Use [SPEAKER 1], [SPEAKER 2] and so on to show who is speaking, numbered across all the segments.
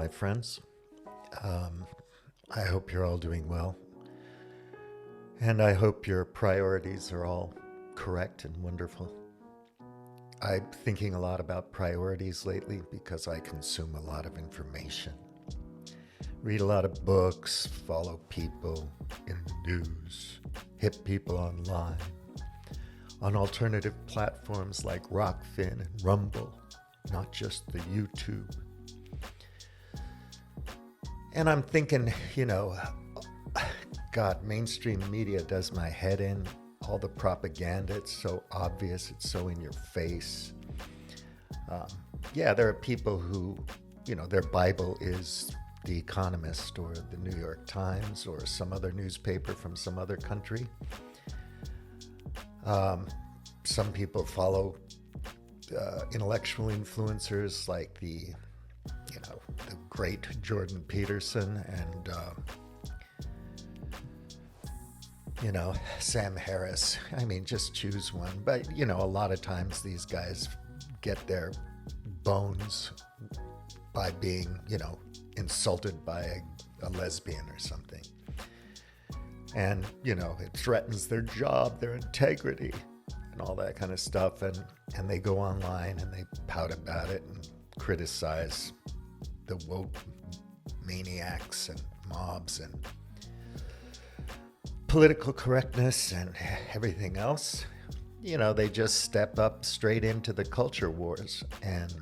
[SPEAKER 1] my friends. I hope you're all doing well. And I hope your priorities are all correct and wonderful. I'm thinking a lot about priorities lately because I consume a lot of information. Read a lot of books, follow people in the news, hit people online, on alternative platforms like Rockfin and Rumble, not just the YouTube. And I'm thinking, God, mainstream media does my head in. All the propaganda, it's so obvious, it's so in your face. There are people who, their Bible is The Economist or the New York Times or some other newspaper from some other country. Some people follow intellectual influencers like the great Jordan Peterson and Sam Harris. I mean, just choose one. But, a lot of times these guys get their bones by being, insulted by a lesbian or something. And, it threatens their job, their integrity, and all that kind of stuff. And they go online and they pout about it and criticize the woke maniacs and mobs and political correctness and everything else. They just step up straight into the culture wars, and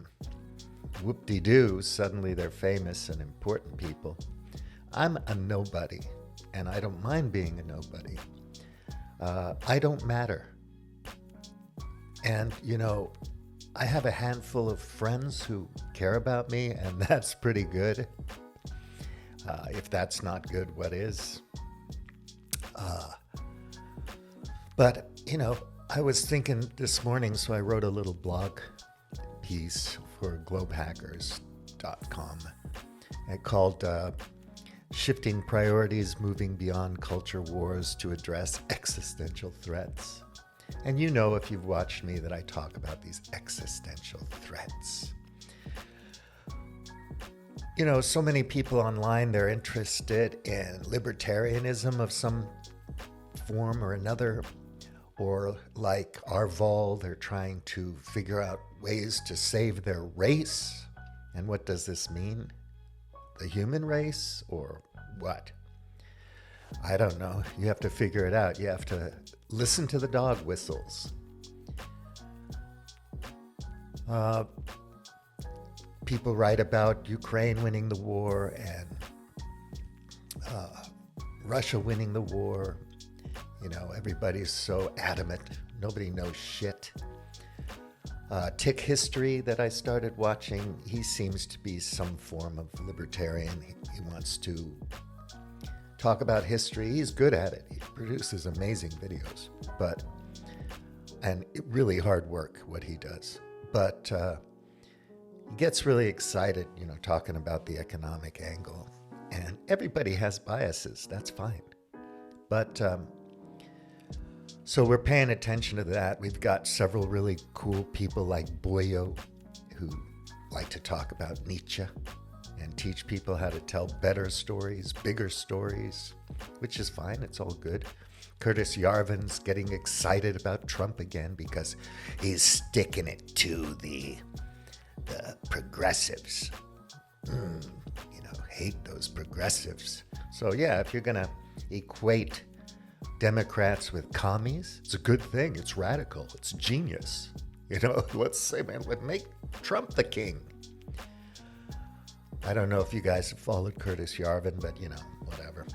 [SPEAKER 1] whoop-de-doo, suddenly they're famous and important people. I'm a nobody, and I don't mind being a nobody. I don't matter. And, I have a handful of friends who care about me, and that's pretty good. If that's not good, what is? But, I was thinking this morning, so I wrote a little blog piece for globehackers.com called Shifting Priorities, Moving Beyond Culture Wars to Address Existential Threats. And if you've watched me, that I talk about these existential threats. So many people online, they're interested in libertarianism of some form or another, or like Arval, they're trying to figure out ways to save their race. And what does this mean? The human race or what? I don't know. You have to figure it out. You have to listen to the dog whistles. People write about Ukraine winning the war and Russia winning the war. Everybody's so adamant. Nobody knows shit. Tikhistory that I started watching, he seems to be some form of libertarian. He wants to talk about history. He's good at it. He produces amazing videos, and really hard work what he does. But he gets really excited, talking about the economic angle. And everybody has biases. That's fine. But so we're paying attention to that. We've got several really cool people like Boyo who like to talk about Nietzsche and teach people how to tell better stories, bigger stories, which is fine. It's all good. Curtis Yarvin's getting excited about Trump again because he's sticking it to the progressives. Hate those progressives. So yeah, if you're going to equate Democrats with commies, it's a good thing. It's radical. It's genius. Let's say, man, would make Trump the king. I don't know if you guys have followed Curtis Yarvin, but whatever.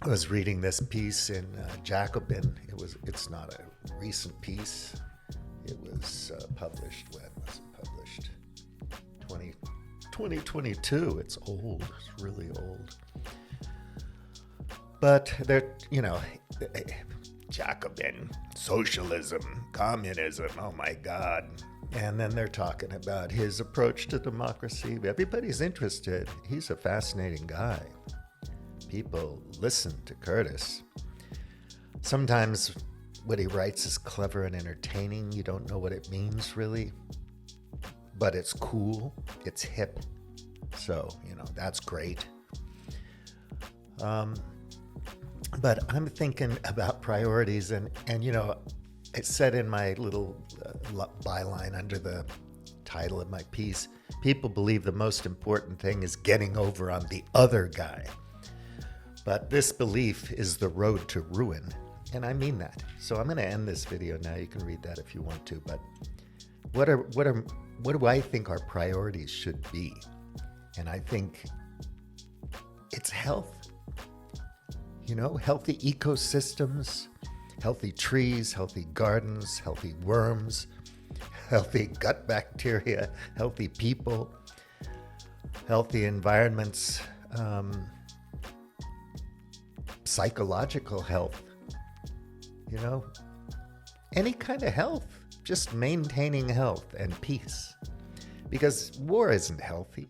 [SPEAKER 1] I was reading this piece in Jacobin. It's not a recent piece. It was published. When was it published? 2022. It's old. It's really old. But they're, Jacobin, socialism, communism, oh my God. And then they're talking about his approach to democracy. Everybody's interested. He's a fascinating guy. People listen to Curtis. Sometimes what he writes is clever and entertaining. You don't know what it means, really. But it's cool. It's hip. So, that's great. But I'm thinking about priorities, and it said in my little byline under the title of my piece, people believe the most important thing is getting over on the other guy. But this belief is the road to ruin. And I mean that. So I'm going to end this video now. You can read that if you want to. But what do I think our priorities should be? And I think it's health. Healthy ecosystems, healthy trees, healthy gardens, healthy worms, healthy gut bacteria, healthy people, healthy environments, psychological health, any kind of health, just maintaining health and peace. Because war isn't healthy.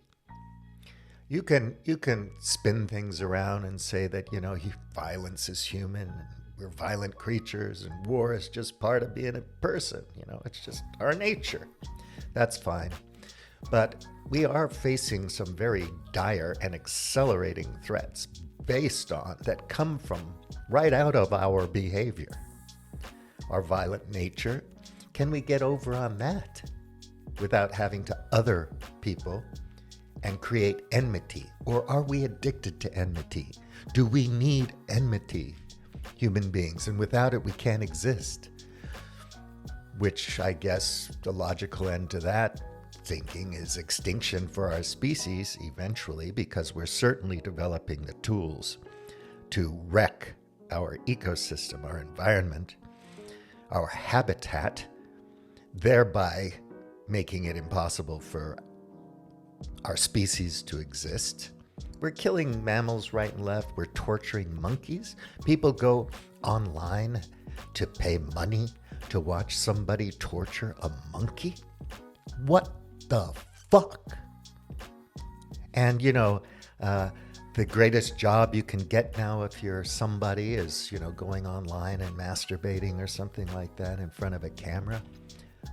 [SPEAKER 1] You can spin things around and say that, violence is human, and we're violent creatures, and war is just part of being a person. It's just our nature. That's fine. But we are facing some very dire and accelerating threats that come from right out of our behavior. Our violent nature. Can we get over on that without having to other people and create enmity? Or are we addicted to enmity? Do we need enmity, human beings? And without it, we can't exist. Which I guess the logical end to that thinking is extinction for our species eventually, because we're certainly developing the tools to wreck our ecosystem, our environment, our habitat, thereby making it impossible for our species to exist. We're killing mammals right and left. We're torturing monkeys. People go online to pay money to watch somebody torture a monkey. What the fuck? And, the greatest job you can get now if you're somebody is, going online and masturbating or something like that in front of a camera.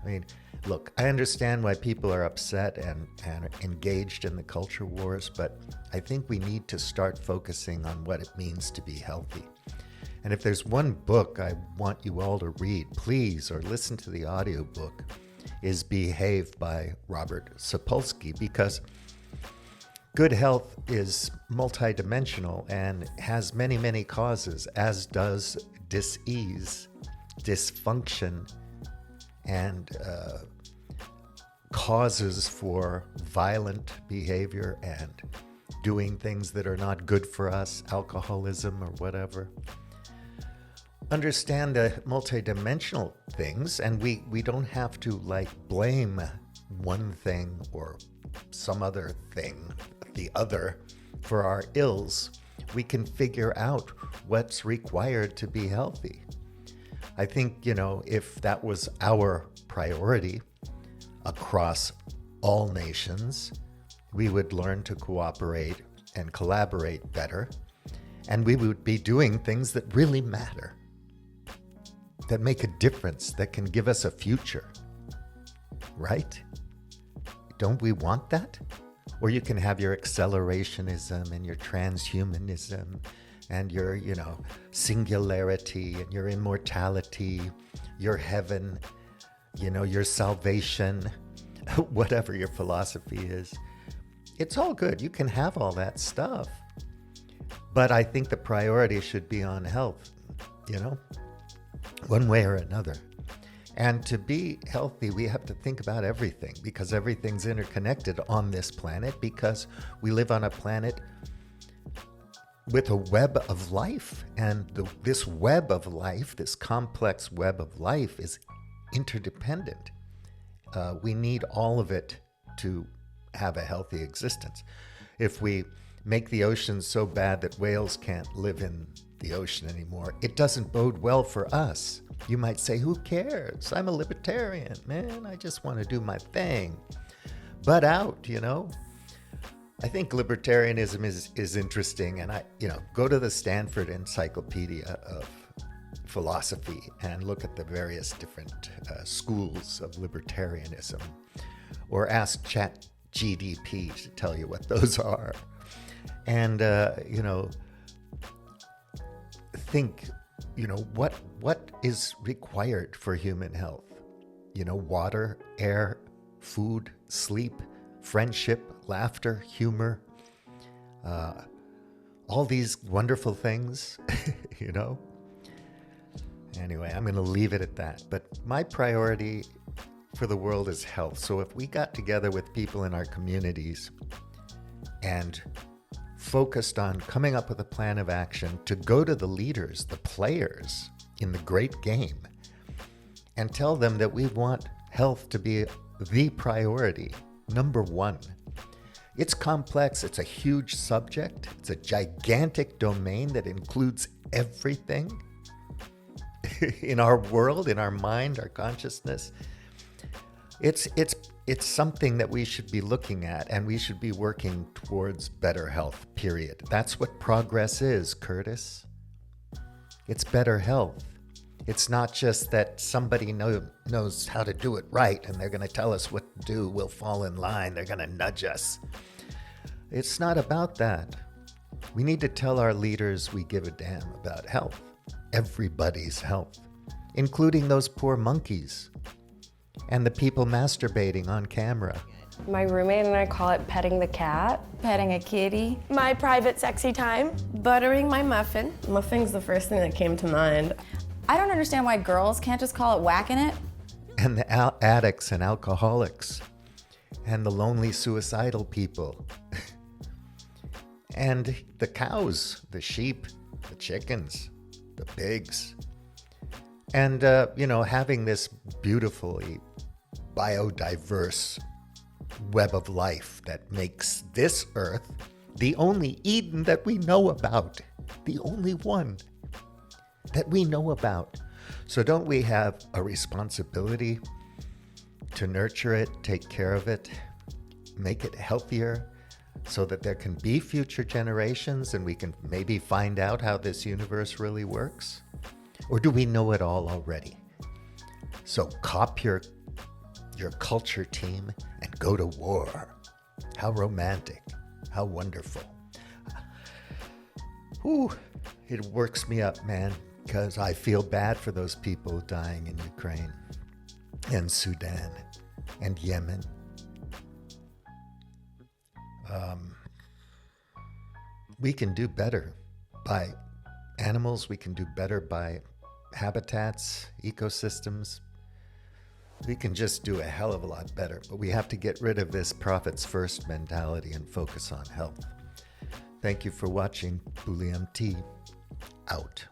[SPEAKER 1] I mean, look, I understand why people are upset and engaged in the culture wars, but I think we need to start focusing on what it means to be healthy. And if there's one book I want you all to read, please, or listen to the audiobook, is Behave by Robert Sapolsky, because good health is multidimensional and has many, many causes, as does dis-ease, dysfunction, and causes for violent behavior and doing things that are not good for us, alcoholism or whatever. Understand the multidimensional things, and we don't have to blame one thing or some other thing, the other, for our ills. We can figure out what's required to be healthy. I think, if that was our priority across all nations, we would learn to cooperate and collaborate better, and we would be doing things that really matter, that make a difference, that can give us a future, right? Don't we want that? Or you can have your accelerationism and your transhumanism and your, singularity and your immortality, your heaven, your salvation, whatever your philosophy is. It's all good. You can have all that stuff. But I think the priority should be on health, one way or another. And to be healthy, we have to think about everything, because everything's interconnected on this planet, because we live on a planet with a web of life. And this web of life, this complex web of life, is interdependent. We need all of it to have a healthy existence. If we make the ocean so bad that whales can't live in the ocean anymore, it doesn't bode well for us. You might say, who cares? I'm a libertarian, man. I just want to do my thing. But out, I think libertarianism is interesting. And go to the Stanford Encyclopedia of Philosophy and look at the various different schools of libertarianism. Or ask GDP to tell you what those are. And, think, what is required for human health? Water, air, food, sleep, friendship, laughter, humor, all these wonderful things, Anyway, I'm going to leave it at that. But my priority for the world is health. So if we got together with people in our communities and focused on coming up with a plan of action to go to the leaders, the players in the great game, and tell them that we want health to be the priority, number one. It's complex. It's a huge subject. It's a gigantic domain that includes everything in our world, in our mind, our consciousness. It's something that we should be looking at, and we should be working towards better health, period. That's what progress is, Curtis. It's better health. It's not just that somebody knows how to do it right and they're going to tell us what to do. We'll fall in line. They're going to nudge us. It's not about that. We need to tell our leaders we give a damn about health. Everybody's health, including those poor monkeys and the people masturbating on camera.
[SPEAKER 2] My roommate and I call it petting the cat.
[SPEAKER 3] Petting a kitty.
[SPEAKER 4] My private sexy time. Buttering my muffin.
[SPEAKER 2] Muffing's the first thing that came to mind.
[SPEAKER 3] I don't understand why girls can't just call it whacking it.
[SPEAKER 1] And the addicts and alcoholics and the lonely suicidal people and the cows, the sheep, the chickens, the pigs. And, having this beautifully biodiverse web of life that makes this earth the only Eden that we know about, the only one that we know about. So don't we have a responsibility to nurture it, take care of it, make it healthier so that there can be future generations and we can maybe find out how this universe really works? Or do we know it all already? So cop your culture team and go to war. How romantic. How wonderful. Ooh, it works me up, man, because I feel bad for those people dying in Ukraine and Sudan and Yemen. We can do better by animals. We can do better by habitats, ecosystems. We can just do a hell of a lot better, but we have to get rid of this profits first mentality and focus on health. Thank you for watching. Bully MT out.